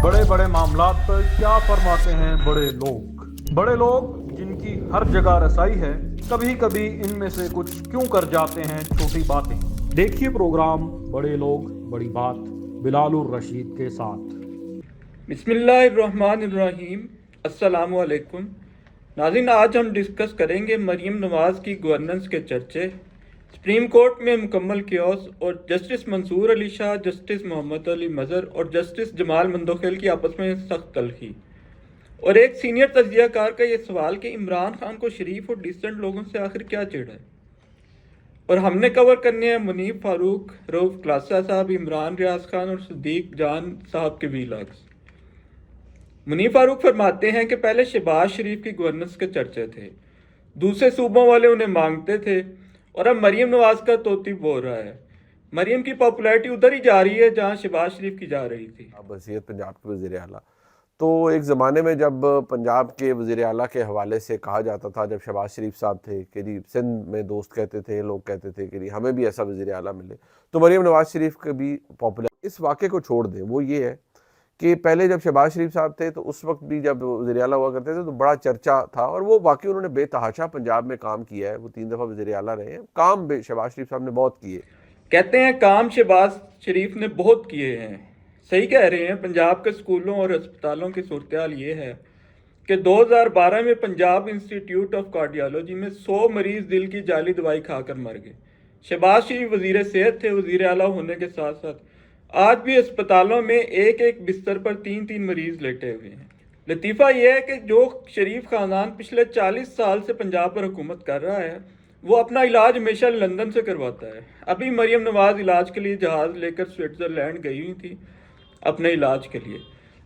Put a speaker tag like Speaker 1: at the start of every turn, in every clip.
Speaker 1: बड़े बड़े मामलात पर क्या फरमाते हैं बड़े लोग जिनकी हर जगह रसाई है, कभी कभी इनमें से कुछ क्यों कर जाते हैं छोटी बातें। देखिए प्रोग्राम बड़े लोग बड़ी बात बिलालुर रशीद के साथ।
Speaker 2: बिस्मिल्लाहिर्रहमानिर्रहीम। अस्सलामु अलैकुम नाज़रीन, आज हम डिस्कस करेंगे मरीम नवाज़ की गवर्नेंस के चर्चे, सुप्रीम कोर्ट में मुकम्मल कियोस और जस्टिस मंसूर अली शाह, जस्टिस मोहम्मद अली मज़र और जस्टिस जमाल मंदोखेल की आपस में सख्त तलखी, और एक सीनियर तज्जियाकार का ये सवाल कि इमरान खान को शरीफ और डिसेंट लोगों से आखिर क्या चिढ़ है। और हमने कवर करने हैं मुनीब फारूक, रऊफ क्लासा साहब, इमरान रियाज खान और सदीक जान साहब के वीलॉग्स। मुनीब फारूक फरमाते हैं कि पहले शहबाज शरीफ की गवर्नेंस के चर्चे थे, दूसरे सूबों वाले उन्हें मांगते थे, और अब मरीम नवाज का तोती बोल रहा है। मरीम की पॉपुलैरिटी उधर ही जा रही है जहां शहबाज शरीफ की जा रही थी।
Speaker 3: वज़ीर पंजाब के वज़ीर आला, तो एक ज़माने में जब पंजाब के वज़ीर आला के हवाले से कहा जाता था, जब शहबाज शरीफ साहब थे कि जी सिंध में दोस्त कहते थे, लोग कहते थे कि जी हमें भी ऐसा वज़ीर आला मिले, तो मरीम नवाज शरीफ के भी पॉपुलर। इस वाक़े को छोड़ दें, वो ये है कि पहले जब शहबाज शरीफ साहब थे तो उस वक्त भी जब वज़ीर आला हुआ करते थे तो बड़ा चर्चा था, और वो वाकई उन्होंने बेतहाशा पंजाब में काम किया है। वो 3 दफ़ा वज़ीर आला रहे हैं, काम शहबाज शरीफ साहब ने बहुत किए।
Speaker 2: कहते हैं काम शहबाज शरीफ ने बहुत किए हैं। सही कह रहे हैं। पंजाब के स्कूलों और अस्पतालों की सूरत हाल ये है कि 2012 में पंजाब इंस्टीट्यूट ऑफ कार्डियोलॉजी में 100 मरीज दिल की जाली दवाई खाकर मर गए। शहबाज शरीफ वज़ीर सेहत थे, वज़ीर आला होने के साथ साथ आज भी अस्पतालों में एक एक बिस्तर पर 3-3 मरीज लेटे हुए हैं। लतीफ़ा यह है कि जो शरीफ ख़ानदान पिछले 40 साल से पंजाब पर हुकूमत कर रहा है, वो अपना इलाज हमेशा लंदन से करवाता है। अभी मरीम नवाज़ इलाज के लिए जहाज़ लेकर स्विट्ज़रलैंड गई हुई थी अपने इलाज के लिए।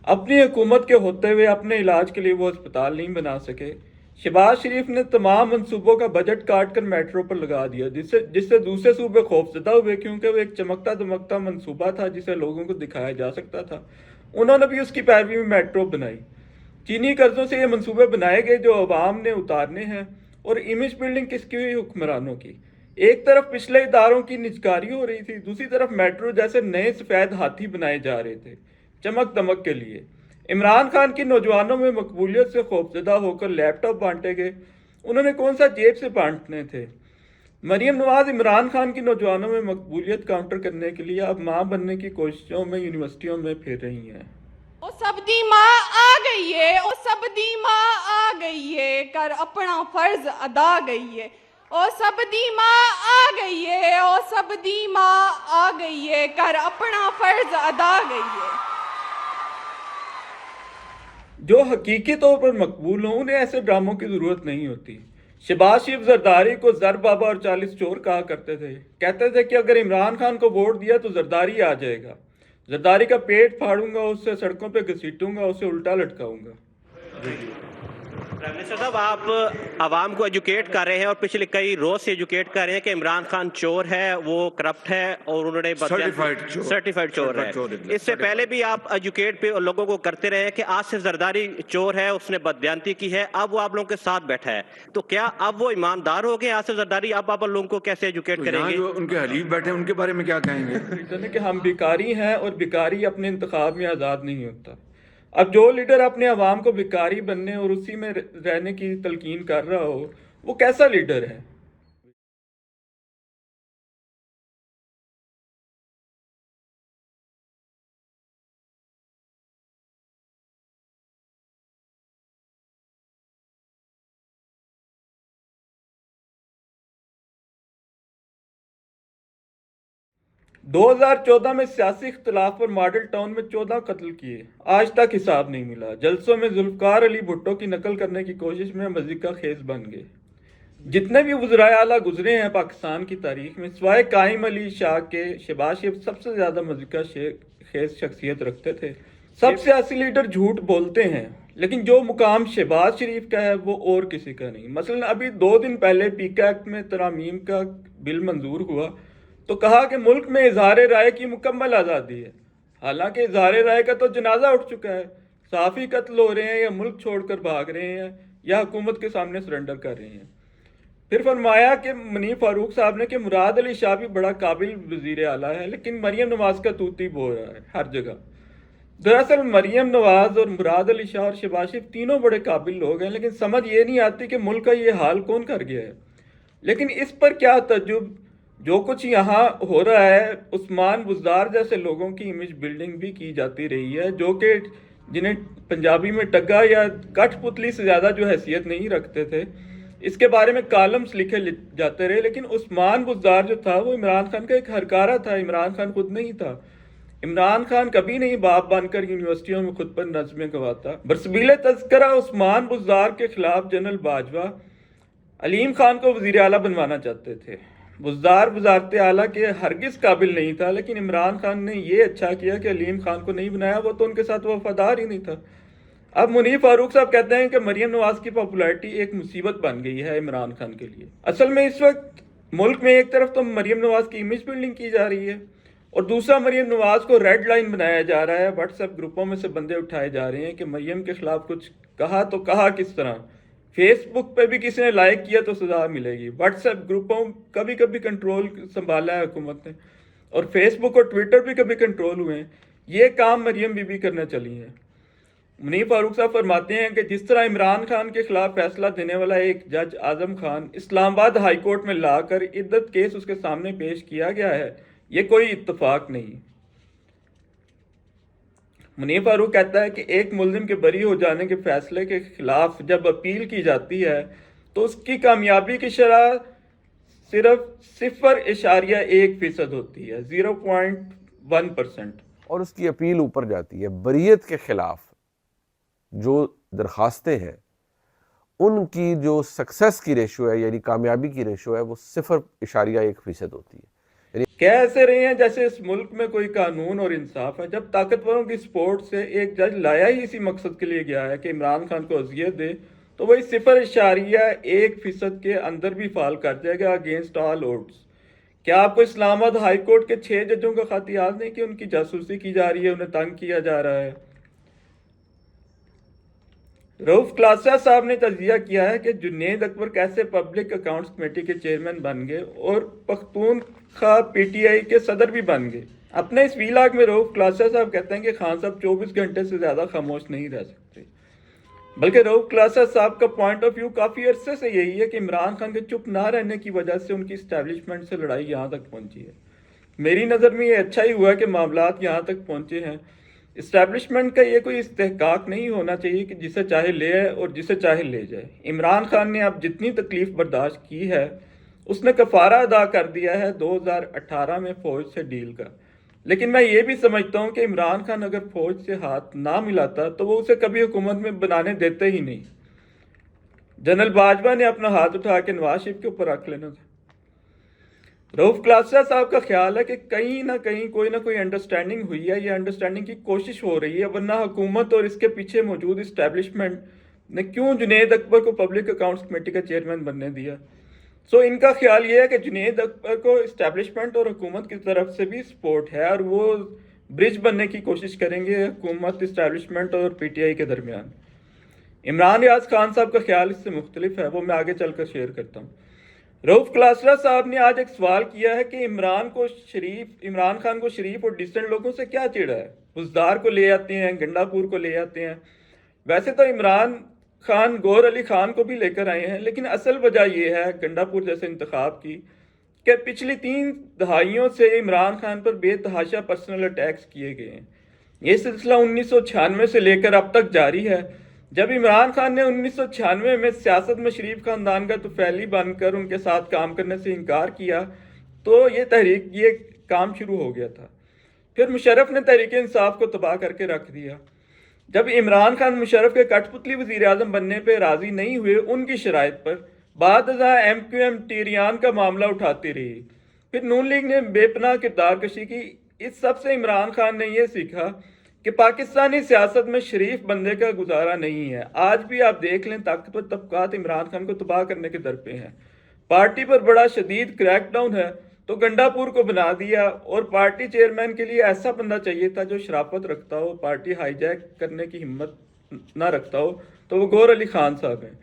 Speaker 2: अपनी हुकूमत के होते हुए अपने इलाज के लिए वो अस्पताल नहीं बना सके। शहबाज शरीफ ने तमाम मनसूबों का बजट काट कर मेट्रो पर लगा दिया, जिससे दूसरे सूबे खौफजदा हुए, क्योंकि वो एक चमकता दमकता मनसूबा था जिसे लोगों को दिखाया जा सकता था। उन्होंने भी उसकी पैरवी में मेट्रो बनाई। चीनी कर्जों से ये मनसूबे बनाए गए जो अवाम ने उतारने हैं, और इमेज बिल्डिंग किसकी हुई? हुक्मरानों की। एक तरफ पिछले इदारों की निजकारी हो रही थी, दूसरी तरफ मेट्रो जैसे नए सफ़ेद हाथी बनाए जा रहे थे चमक दमक के लिए। इमरान खान की नौजवानों में मकबूलियत से खौफजदा होकर लैपटॉप बांटे गए। उन्होंने कौन सा जेब से बांटने थे? मरीम नवाज इमरान खान की नौजवानों में मकबूलियत काउंटर करने के लिए अब मां बनने की कोशिशों में यूनिवर्सिटियों में फिर रही हैं।
Speaker 4: ओ सब दी मां आ गई है, ओ सब दी मां आ गई है, कर अपना फर्ज अदा गई है। ओ सब दी मां आ गई है, ओ सब दी मां आ गई है, कर अपना फर्ज अदा गई है।
Speaker 2: जो हकीकी तौर पर मकबूल हों उन्हें ऐसे ड्रामों की ज़रूरत नहीं होती। शहबाज शरीफ जरदारी को जर बाबा और 40 चोर कहा करते थे। कहते थे कि अगर इमरान खान को वोट दिया तो जरदारी आ जाएगा, जरदारी का पेट फाड़ूंगा, उससे सड़कों पे घसीटूंगा, उसे उल्टा लटकाऊंगा।
Speaker 5: प्राइम मिनिस्टर साहब, आप आवाम को एजुकेट कर रहे हैं और पिछले कई रोज से एजुकेट कर रहे हैं कि इमरान खान चोर है, वो करप्ट है और उन्होंने सर्टिफाइड चोर है। इससे पहले भी आप एजुकेट पे लोगों को करते रहे कि आसिफ जरदारी चोर है, उसने बदयांती की है, अब वो आप लोगों के साथ बैठा है। तो क्या अब वो ईमानदार हो गए आसिफ जरदारी? अब आप लोगों को कैसे एजुकेट करेंगे?
Speaker 6: उनके हलीफ बैठे उनके बारे में क्या कहेंगे?
Speaker 2: कि हम भिखारी हैं और भिखारी अपने इंतखाब में आज़ाद नहीं होता। अब जो लीडर अपने अवाम को भिखारी बनने और उसी में रहने की तलकीन कर रहा हो, वो कैसा लीडर है? दो 2014 में सियासी इख्तलाफ पर मॉडल टाउन में 14 कत्ल किए, आज तक हिसाब नहीं मिला। जलसों में जुल्फकार अली भुट्टो की नकल करने की कोशिश में मज़ीका खेज बन गए। जितने भी वज़राए आला गुजरे हैं पाकिस्तान की तारीख में, सिवाय काइम अली शाह के, शहबाज शरीफ सबसे ज़्यादा मज़ीका खेज शख्सियत रखते थे। सब सियासी लीडर झूठ बोलते हैं, लेकिन जो मुकाम शहबाज शरीफ का है वो और किसी का नहीं। मसलन अभी 2 दिन पहले पीका एक्ट में तरामीम का बिल मंजूर हुआ तो कहा कि मुल्क में इजहार राय की मुकम्मल आज़ादी है। हालांकि इजहार राय का तो जनाजा उठ चुका है। सहाफ़ी कत्ल हो रहे हैं या मुल्क छोड़कर भाग रहे हैं या हुकूमत के सामने सरेंडर कर रहे हैं। फिर फरमाया कि मुनीब फारूक साहब ने कि मुराद अली शाह भी बड़ा काबिल वज़ीर आला है, लेकिन मरीम नवाज़ का तूती बोल रहा है हर जगह। दरअसल मरियम नवाज और मुराद अली शाह और शहबाज शरीफ तीनों बड़े काबिल लोग हैं, लेकिन समझ ये नहीं आती कि मुल्क का ये हाल कौन कर गया है। लेकिन इस पर क्या तजुब, जो कुछ यहाँ हो रहा है, उस्मान बुज़दार जैसे लोगों की इमेज बिल्डिंग भी की जाती रही है, जो कि जिन्हें पंजाबी में टग्गा या कठपुतली से ज़्यादा जो हैसियत नहीं रखते थे, इसके बारे में कॉलम्स लिखे जाते रहे। लेकिन उस्मान बुज़दार जो था वो इमरान खान का एक हरकारा था, इमरान खान खुद नहीं था। इमरान खान कभी नहीं बाप बनकर यूनिवर्सिटियों में खुद पर नज़में गवाता। बरसबील तज़किरा उस्मान बुज़दार के खिलाफ जनरल बाजवा अलीम खान को वज़ीर आला बनवाना चाहते थे। बुज़दार वज़ारत आला के हरगिज़ काबिल नहीं था, लेकिन इमरान खान ने ये अच्छा किया कि अलीम खान को नहीं बनाया, वो तो उनके साथ वफादार ही नहीं था। अब मुनीर फारूक साहब कहते हैं कि मरियम नवाज की पॉपुलैरिटी एक मुसीबत बन गई है इमरान खान के लिए। असल में इस वक्त मुल्क में एक तरफ तो मरियम नवाज की इमेज बिल्डिंग की जा रही है और दूसरा मरियम नवाज को रेड लाइन बनाया जा रहा है। व्हाट्सएप ग्रुपों में से बंदे उठाए जा रहे हैं कि मरियम के खिलाफ कुछ कहा तो कहा किस तरह, फेसबुक पे भी किसी ने लाइक किया तो सजा मिलेगी। व्हाट्सएप ग्रुपों कभी कभी कंट्रोल संभाला है हुकूमत ने, और फेसबुक और ट्विटर भी कभी कंट्रोल हुए हैं। ये काम मरियम बीबी करने चली हैं। मुनीर फारूक साहब फरमाते हैं कि जिस तरह इमरान खान के खिलाफ फैसला देने वाला एक जज आजम खान इस्लामाबाद हाई कोर्ट में लाकर इद्दत केस उसके सामने पेश किया गया है, ये कोई इत्तेफाक नहीं। मुनीर फारूक कहता है कि एक मुल्जिम के बरी हो जाने के फैसले के खिलाफ जब अपील की जाती है तो उसकी कामयाबी की शरह सिर्फ 0.1% होती है, 0.1%,
Speaker 3: और उसकी अपील ऊपर जाती है। बरीयत के खिलाफ जो दरखास्तें हैं उनकी जो सक्सेस की रेशो है, यानी कामयाबी की रेशो है, वो 0.1% होती है।
Speaker 2: कह ऐसे रहे हैं जैसे इस मुल्क में कोई कानून और इंसाफ है, जब ताकतवरों की सपोर्ट से एक जज लाया ही इसी मकसद के लिए गया है कि इमरान खान को अजियत दे, तो वही 0.1% के अंदर भी फाल कर जाएगा अगेंस्ट ऑल ओड्स। क्या आपको इस्लामाबाद हाई कोर्ट के 6 जजों का खत याद नहीं कि उनकी जासूसी की जा रही है, उन्हें तंग किया जा रहा है। रऊफ क्लासा साहब ने तजिया किया है कि जुनैद अकबर कैसे पब्लिक अकाउंट्स कमेटी के चेयरमैन बन गए और पख्तूनख्वा पीटीआई के सदर भी बन गए। अपने इस वीलाग में रऊफ क्लासा साहब कहते हैं कि खान साहब 24 घंटे से ज़्यादा खामोश नहीं रह सकते, बल्कि रऊफ क्लासा साहब का पॉइंट ऑफ व्यू काफ़ी अरसे से यही है कि इमरान खान के चुप ना रहने की वजह से उनकी इस्टेब्लिशमेंट से लड़ाई यहाँ तक पहुँची है। मेरी नज़र में ये अच्छा ही हुआ कि मामलात यहाँ तक पहुँचे हैं। इस्टेब्लिशमेंट का ये कोई इस्तेहकाक नहीं होना चाहिए कि जिसे चाहे ले आए और जिसे चाहे ले जाए। इमरान खान ने अब जितनी तकलीफ बर्दाश्त की है उसने कफारा अदा कर दिया है 2018 में फ़ौज से डील का। लेकिन मैं ये भी समझता हूँ कि इमरान खान अगर फ़ौज से हाथ ना मिलाता तो वो उसे कभी हुकूमत में बनाने देते ही नहीं। जनरल बाजवा ने अपना हाथ उठा के नवाज शरीफ के ऊपर रख लेना था। रऊफ क्लासा साहब का ख्याल है कि कहीं ना कहीं कोई ना कोई अंडरस्टैंडिंग हुई है, ये अंडरस्टैंडिंग की कोशिश हो रही है, वरना हुकूमत और इसके पीछे मौजूद इस्टेब्लिशमेंट ने क्यों जुनैद अकबर को पब्लिक अकाउंट्स कमेटी का चेयरमैन बनने दिया। सो इनका ख्याल ये है कि जुनैद अकबर को इस्टेब्लिशमेंट और हुकूमत की तरफ से भी सपोर्ट है और वो ब्रिज बनने की कोशिश करेंगे हुकूमत, इस्टेब्लिशमेंट और पीटीआई के दरमियान। इमरान रियाज खान साहब का ख्याल इससे मुख्तलिफ है, वो मैं आगे चलकर शेयर करता हूँ। रऊफ क्लासरा साहब ने आज एक सवाल किया है कि इमरान खान को शरीफ और डिसेंट लोगों से क्या चिढ़ा है। बुज़दार को ले आते हैं, गंडापुर को ले आते हैं। वैसे तो इमरान खान गौर अली खान को भी लेकर आए हैं, लेकिन असल वजह यह है गंडापुर जैसे इंतखाब की कि पिछली 3 दहाइयों से इमरान खान पर बेतहाशा पर्सनल अटैक्स किए गए हैं। ये सिलसिला 1996 से लेकर अब तक जारी है। जब इमरान खान ने 1996 में सियासत में शरीफ खानदान का तुफैली बनकर उनके साथ काम करने से इनकार किया तो ये काम शुरू हो गया था। फिर मुशर्रफ ने तहरीक इंसाफ को तबाह करके रख दिया। जब इमरान खान मुशर्रफ के कठपुतली वज़ीर आज़म बनने पर राज़ी नहीं हुए उनकी शराइत पर, बाद MQM टीरियान का मामला उठाती रही। फिर नून लीग ने बेपनाह किरदार कशी की। इस सब से इमरान खान ने यह सीखा कि पाकिस्तानी सियासत में शरीफ बंदे का गुजारा नहीं है। आज भी आप देख लें ताकतवर तबकात इमरान खान को तबाह करने के दर पे हैं। पार्टी पर बड़ा शदीद क्रैकडाउन है तो गंडापुर को बना दिया, और पार्टी चेयरमैन के लिए ऐसा बंदा चाहिए था जो शराफत रखता हो, पार्टी हाईजैक करने की हिम्मत ना रखता हो, तो वो गौर अली खान साहब हैं।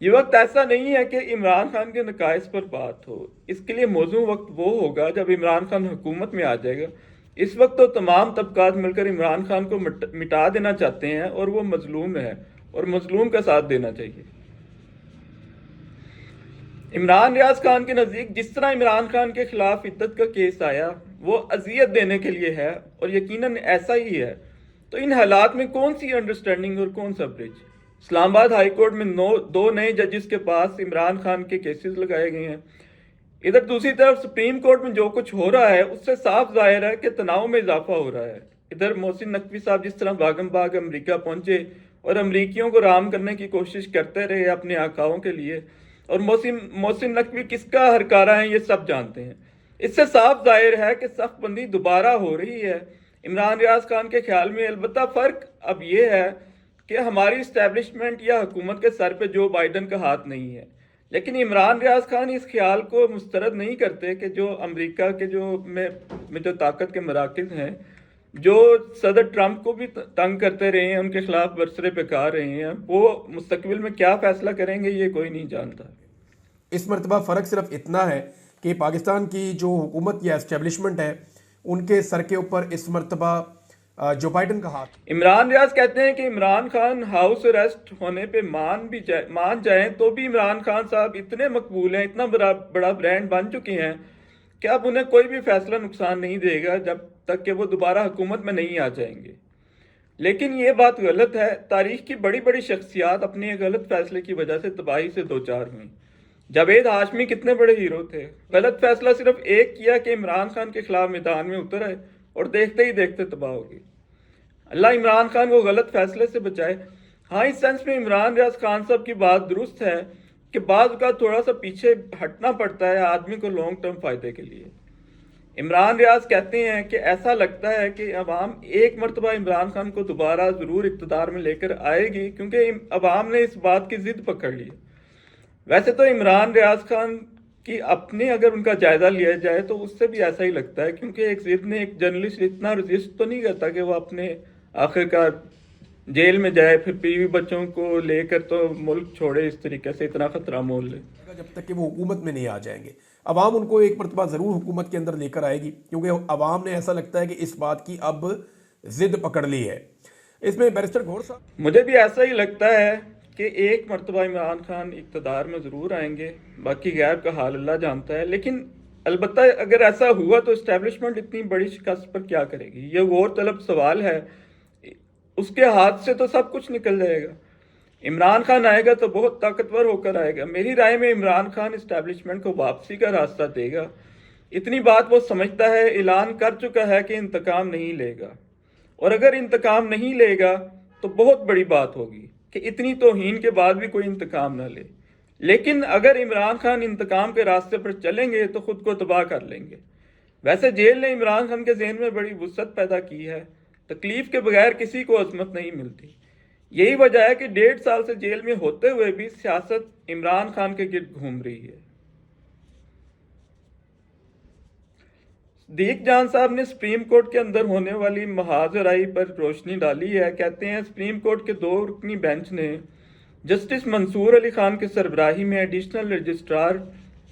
Speaker 2: ये वक्त ऐसा नहीं है कि इमरान खान के नकाइस पर बात हो। इसके लिए मौजूद वक्त वो होगा जब इमरान खान हुकूमत में आ जाएगा اس وقت تو تمام طبقات مل کر عمران خان کو مٹا دینا چاہتے ہیں اور وہ مظلوم ہے اور مظلوم کا ساتھ دینا چاہیے۔ عمران ریاض خان کے نزدیک جس طرح عمران خان کے خلاف عدت کا کیس آیا وہ اذیت دینے کے لیے ہے، اور یقیناً ایسا ہی ہے، تو ان حالات میں کون سی انڈرسٹینڈنگ اور کون سا برج؟ اسلام آباد ہائی کورٹ میں 2 نئے ججز کے پاس عمران خان کے کیسز لگائے گئے ہیں۔ ادھر دوسری طرف سپریم کورٹ میں جو کچھ ہو رہا ہے اس سے صاف ظاہر ہے کہ تناؤ میں اضافہ ہو رہا ہے۔ ادھر محسن نقوی صاحب جس طرح باغم باغ امریکہ پہنچے اور امریکیوں کو رام کرنے کی کوشش کرتے رہے اپنے آقاؤں کے لیے، اور محسن نقوی کس کا ہرکارہ ہیں یہ سب جانتے ہیں۔ اس سے صاف ظاہر ہے کہ صف بندی دوبارہ ہو رہی ہے عمران ریاض خان کے خیال میں۔ البتہ فرق اب یہ ہے کہ ہماری اسٹیبلشمنٹ یا حکومت کے سر پہ جو بائیڈن کا ہاتھ نہیں ہے، لیکن عمران ریاض خان اس خیال کو مسترد نہیں کرتے کہ جو امریکہ کے میں جو طاقت کے مراکز ہیں، جو صدر ٹرمپ کو بھی تنگ کرتے رہے ہیں، ان کے خلاف برسرے پکار رہے ہیں، وہ مستقبل میں کیا فیصلہ کریں گے یہ کوئی نہیں جانتا۔
Speaker 7: اس مرتبہ فرق صرف اتنا ہے کہ پاکستان کی جو حکومت یا اسٹیبلشمنٹ ہے ان کے سر کے اوپر اس مرتبہ جو بائیڈن کا ہاتھ۔
Speaker 2: عمران ریاض کہتے ہیں کہ عمران خان ہاؤس اریسٹ ہونے پہ مان جائیں تو بھی عمران خان صاحب اتنے مقبول ہیں، اتنا بڑا برانڈ بن چکے ہیں کہ اب انہیں کوئی بھی فیصلہ نقصان نہیں دے گا جب تک کہ وہ دوبارہ حکومت میں نہیں آ جائیں گے۔ لیکن یہ بات غلط ہے۔ تاریخ کی بڑی بڑی شخصیات اپنے غلط فیصلے کی وجہ سے تباہی سے دوچار ہوئیں۔ جاوید ہاشمی کتنے بڑے ہیرو تھے، غلط فیصلہ صرف ایک کیا کہ عمران خان کے خلاف میدان میں اتر آئے اور دیکھتے ہی دیکھتے تباہ ہو گئی۔ اللہ عمران خان کو غلط فیصلے سے بچائے۔ ہاں، اس سینس میں عمران ریاض خان صاحب کی بات درست ہے کہ بعض اوقات تھوڑا سا پیچھے ہٹنا پڑتا ہے آدمی کو لانگ ٹرم فائدے کے لیے۔ عمران ریاض کہتے ہیں کہ ایسا لگتا ہے کہ عوام ایک مرتبہ عمران خان کو دوبارہ ضرور اقتدار میں لے کر آئے گی، کیونکہ عوام نے اس بات کی ضد پکڑ لی۔ ویسے تو عمران ریاض خان کی اپنے اگر ان کا جائزہ لیا جائے تو اس سے بھی ایسا ہی لگتا ہے، کیونکہ ایک ضد نے ایک جرنلسٹ اتنا رجسٹ تو نہیں کرتا کہ وہ اپنے آخر کار جیل میں جائے، پھر بیوی بچوں کو لے کر تو ملک چھوڑے اس طریقے سے، اتنا خطرہ مول لے
Speaker 7: جب تک کہ وہ حکومت میں نہیں آ جائیں گے۔ عوام ان کو ایک مرتبہ ضرور حکومت کے اندر لے کر آئے گی، کیونکہ عوام نے ایسا لگتا ہے کہ اس بات کی اب ضد پکڑ لی ہے۔ اس میں بیرسٹر گھوڑ صاحب،
Speaker 2: مجھے بھی ایسا ہی لگتا ہے کہ ایک مرتبہ عمران خان اقتدار میں ضرور آئیں گے، باقی غیب کا حال اللہ جانتا ہے۔ لیکن البتہ اگر ایسا ہوا تو اسٹیبلشمنٹ اتنی بڑی شکست پر کیا کرے گی، یہ غور طلب سوال ہے۔ اس کے ہاتھ سے تو سب کچھ نکل جائے گا۔ عمران خان آئے گا تو بہت طاقتور ہو کر آئے گا۔ میری رائے میں عمران خان اسٹیبلشمنٹ کو واپسی کا راستہ دے گا۔ اتنی بات وہ سمجھتا ہے، اعلان کر چکا ہے کہ انتقام نہیں لے گا، اور اگر انتقام نہیں لے گا تو بہت بڑی بات ہوگی کہ اتنی توہین کے بعد بھی کوئی انتقام نہ لے۔ لیکن اگر عمران خان انتقام کے راستے پر چلیں گے تو خود کو تباہ کر لیں گے۔ ویسے جیل نے عمران خان کے ذہن میں بڑی وسعت پیدا کی ہے، تکلیف کے بغیر کسی کو عظمت نہیں ملتی۔ یہی وجہ ہے کہ 1.5 سال سے جیل میں ہوتے ہوئے بھی سیاست عمران خان کے گرد گھوم رہی ہے۔ صدیق جان صاحب نے سپریم کورٹ کے اندر ہونے والی محاذ رائی پر روشنی ڈالی ہے۔ کہتے ہیں سپریم کورٹ کے 2 رکنی بینچ نے جسٹس منصور علی خان کی سربراہی میں ایڈیشنل رجسٹرار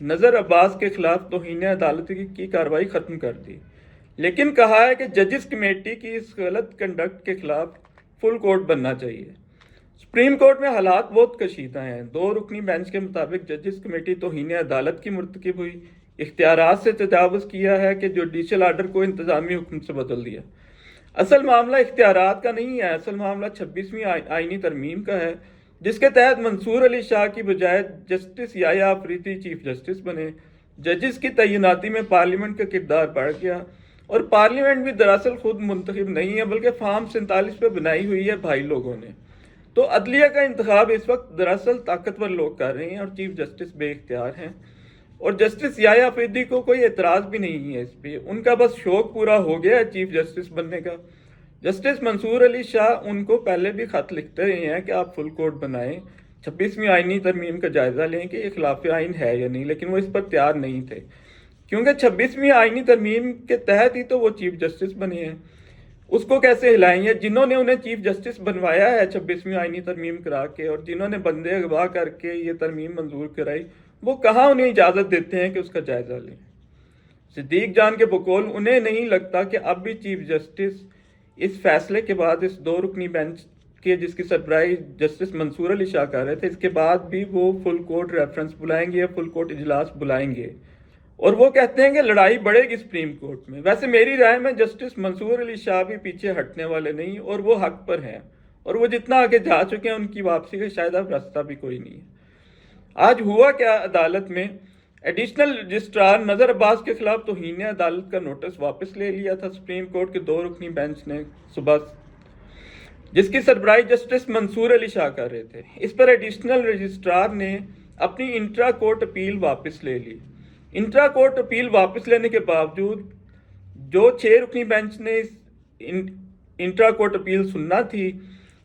Speaker 2: نذر عباس کے خلاف توہین عدالت کی کارروائی ختم کر دی، لیکن کہا ہے کہ ججز کمیٹی کی اس غلط کنڈکٹ کے خلاف فل کورٹ بننا چاہیے۔ سپریم کورٹ میں حالات بہت کشیدہ ہیں۔ 2 رکنی بینچ کے مطابق ججز کمیٹی توہین عدالت کی مرتکب ہوئی، اختیارات سے تجاوز کیا ہے کہ جوڈیشل آرڈر کو انتظامی حکم سے بدل دیا۔ اصل معاملہ اختیارات کا نہیں ہے، اصل معاملہ 26ویں آئینی ترمیم کا ہے، جس کے تحت منصور علی شاہ کی بجائے جسٹس یحییٰ آفریدی چیف جسٹس بنے۔ ججز کی تعیناتی میں پارلیمنٹ کا کردار بڑھ گیا، اور پارلیمنٹ بھی دراصل خود منتخب نہیں ہے بلکہ فارم 47 پہ بنائی ہوئی ہے بھائی لوگوں نے۔ تو عدلیہ کا انتخاب اس وقت دراصل طاقتور لوگ کر رہے ہیں اور چیف جسٹس بے اختیار ہیں، اور جسٹس یحییٰ آفریدی کو کوئی اعتراض بھی نہیں ہے اس پہ، ان کا بس شوق پورا ہو گیا ہے چیف جسٹس بننے کا۔ جسٹس منصور علی شاہ ان کو پہلے بھی خط لکھتے رہے ہیں کہ آپ فل کورٹ بنائیں، 26ویں آئینی ترمیم کا جائزہ لیں کہ یہ خلاف آئین ہے یا نہیں، لیکن وہ اس پر تیار نہیں تھے، کیونکہ 26ویں آئینی ترمیم کے تحت ہی تو وہ چیف جسٹس بنے ہیں۔ اس کو کیسے ہلائیں گے؟ جنہوں نے انہیں چیف جسٹس بنوایا ہے 26ویں آئینی ترمیم کرا کے، اور جنہوں نے بندے اغوا کر کے یہ ترمیم منظور کرائی، وہ کہاں انہیں اجازت دیتے ہیں کہ اس کا جائزہ لیں؟ صدیق جان کے بقول انہیں نہیں لگتا کہ اب بھی چیف جسٹس اس فیصلے کے بعد اس 2 رکنی بینچ کے جس کی سربراہی جسٹس منصور علی شاہ کر رہے تھے، اس کے بعد بھی وہ فل کورٹ ریفرنس بلائیں گے یا فل کورٹ اجلاس بلائیں گے، اور وہ کہتے ہیں کہ لڑائی بڑھے گی سپریم کورٹ میں۔ ویسے میری رائے میں جسٹس منصور علی شاہ بھی پیچھے ہٹنے والے نہیں، اور وہ حق پر ہیں، اور وہ جتنا آگے جا چکے ہیں ان کی واپسی کا شاید اب راستہ بھی کوئی نہیں ہے۔ آج ہوا کیا، عدالت میں ایڈیشنل رجسٹرار نظر عباس کے خلاف توہین عدالت کا نوٹس واپس لے لیا تھا سپریم کورٹ کے 2 رکنی بینچ نے صبح، جس کی سربراہی جسٹس منصور علی شاہ کر رہے تھے۔ اس پر ایڈیشنل رجسٹرار نے اپنی انٹرا کورٹ اپیل واپس لے لی۔ انٹرا کورٹ اپیل واپس لینے کے باوجود جو 6 رکنی بینچ نے انٹرا کورٹ اپیل سننا تھی،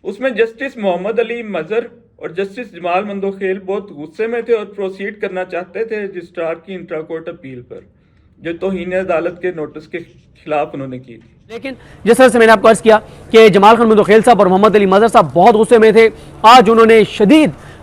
Speaker 2: اس میں جسٹس محمد علی مظہر اور جسٹس جمال مندوخیل بہت غصے میں تھے اور پروسیڈ کرنا چاہتے تھے رجسٹرار کی انٹرا کورٹ اپیل پر، جو توہین عدالت کے نوٹس کے خلاف انہوں نے کی تھی۔
Speaker 8: لیکن جس طرح سے میں نے آپ کو عرض کیا کہ جمال خان مندوخیل صاحب اور محمد علی مظہر صاحب بہت غصے میں تھے، آج انہوں نے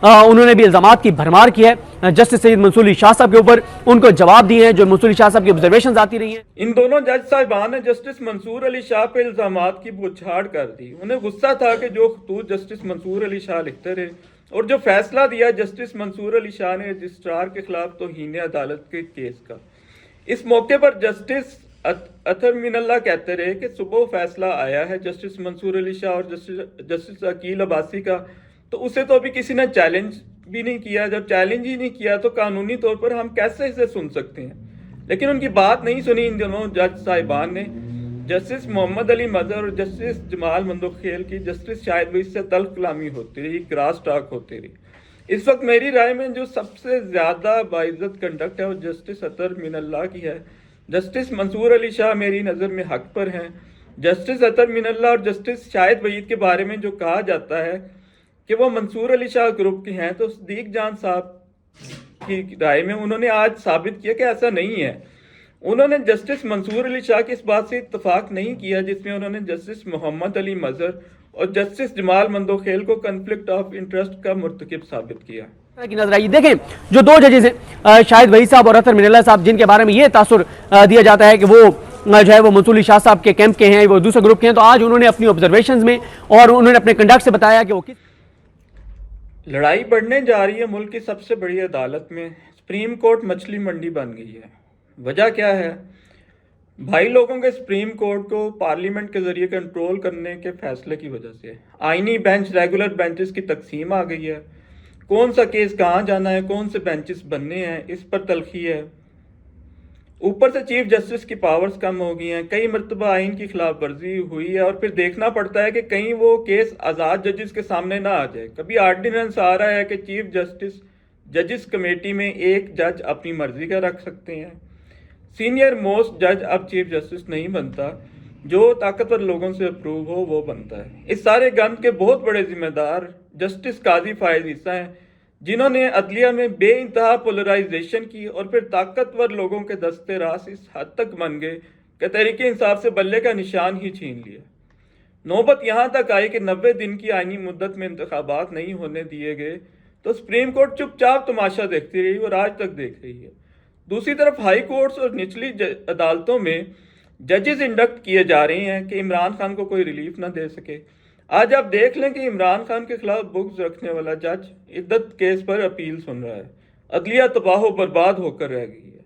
Speaker 8: انہوں نے بھی الزامات کی بھرمار کی ہے جسٹس سید منصور علی شاہ صاحب کے اوپر، ان کو جواب دیے ہیں جو منصور علی شاہ صاحب کی آبزرویشنز آتی رہی ہیں۔
Speaker 2: ان دونوں جج صاحبان نے جسٹس منصور علی شاہ پہ الزامات کی بوچھاڑ کر دی۔ انہیں غصہ تھا کہ جو خطوط جسٹس منصور علی شاہ لکھتے رہے اور جو فیصلہ دیا جسٹس منصور علی شاہ نے رجسٹرار کے خلاف توہین عدالت کے کیس کا۔ اس موقع پر جسٹس اطہر من اللہ کہتے رہے کہ صبح فیصلہ آیا ہے جسٹس منصور علی شاہ اور جسٹس عقیل عباسی کا، تو اسے تو ابھی کسی نے چیلنج بھی نہیں کیا۔ جب چیلنج ہی نہیں کیا تو قانونی طور پر ہم کیسے اسے سن سکتے ہیں؟ لیکن ان کی بات نہیں سنی ان دونوں جج صاحبان نے۔ جسٹس محمد علی مظہر اور جسٹس جمال مندوخیل کی جسٹس شاہد وحید سے تلخ کلامی ہوتی رہی، کراس ٹاک ہوتی رہی۔ اس وقت میری رائے میں جو سب سے زیادہ باعزت کنڈکٹ ہے وہ جسٹس اطہر من اللہ کی ہے۔ جسٹس منصور علی شاہ میری نظر میں حق پر ہیں۔ جسٹس اطہر من اللہ اور جسٹس شاہد وحید کے بارے میں جو کہا جاتا ہے کہ وہ منصور علی شاہ گروپ کے ہیں، تو صدیق جان صاحب کی رائے میں انہوں نے آج ثابت کیا کہ ایسا نہیں ہے۔ انہوں نے جسٹس منصور علی شاہ کی اس بات سے اتفاق نہیں کیا جس میں انہوں نے جسٹس محمد علی مظہر اور جسٹس جمال مندوخیل کو کنفلکٹ آف انٹرسٹ کا مرتکب ثابت کیا۔
Speaker 8: کی نظر آئی دیکھیں جو 2 ججز ہیں شاہد وحید صاحب اور اطہر من اللہ صاحب، جن کے بارے میں یہ تاثر دیا جاتا ہے کہ وہ جو ہے وہ منصور علی شاہ صاحب کے کیمپ کے ہیں، وہ دوسرے گروپ کے ہیں، تو آج انہوں نے اپنی آبزرویشنز میں اور انہوں نے اپنے کنڈکٹ سے بتایا کہ وہ کس
Speaker 2: لڑائی بڑھنے جا رہی ہے ملک کی سب سے بڑی عدالت میں۔ سپریم کورٹ مچھلی منڈی بن گئی ہے۔ وجہ کیا ہے؟ بھائی لوگوں کے سپریم کورٹ کو پارلیمنٹ کے ذریعے کنٹرول کرنے کے فیصلے کی وجہ سے آئینی بینچ ریگولر بینچز کی تقسیم آ گئی ہے۔ کون سا کیس کہاں جانا ہے، کون سے بینچز بننے ہیں، اس پر تلخی ہے۔ اوپر سے چیف جسٹس کی پاورز کم ہو گئی ہیں، کئی مرتبہ آئین کی خلاف ورزی ہوئی ہے، اور پھر دیکھنا پڑتا ہے کہ کہیں وہ کیس آزاد ججز کے سامنے نہ آ جائے۔ کبھی آرڈیننس آ رہا ہے کہ چیف جسٹس ججز کمیٹی میں ایک جج اپنی مرضی کا رکھ سکتے ہیں۔ سینئر موسٹ جج اب چیف جسٹس نہیں بنتا، جو طاقتور لوگوں سے اپروو ہو وہ بنتا ہے۔ اس سارے گند کے بہت بڑے ذمہ دار جسٹس قاضی فائز عیسیٰ ہیں، جنہوں نے عدلیہ میں بے انتہا پولرائزیشن کی، اور پھر طاقتور لوگوں کے دستے راست اس حد تک بن گئے کہ تحریک انصاف سے بلے کا نشان ہی چھین لیا۔ نوبت یہاں تک آئی کہ 90 دن کی آئینی مدت میں انتخابات نہیں ہونے دیے گئے تو سپریم کورٹ چپ چاپ تماشا دیکھتی رہی اور آج تک دیکھ رہی ہے۔ دوسری طرف ہائی کورٹس اور نچلی عدالتوں میں ججز انڈکٹ کیے جا رہے ہیں کہ عمران خان کو کوئی ریلیف نہ دے سکے۔ آج آپ دیکھ لیں کہ عمران خان کے خلاف بغض رکھنے والا جج عدت کیس پر اپیل سن رہا ہے۔ عدلیہ تباہ و برباد ہو کر رہ گئی ہے۔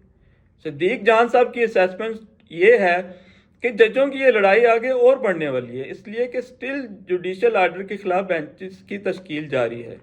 Speaker 2: صدیق جان صاحب کی اسیسمنٹ یہ ہے کہ ججوں کی یہ لڑائی آگے اور بڑھنے والی ہے، اس لیے کہ سٹل جوڈیشل آرڈر کے خلاف بینچز کی تشکیل جاری ہے۔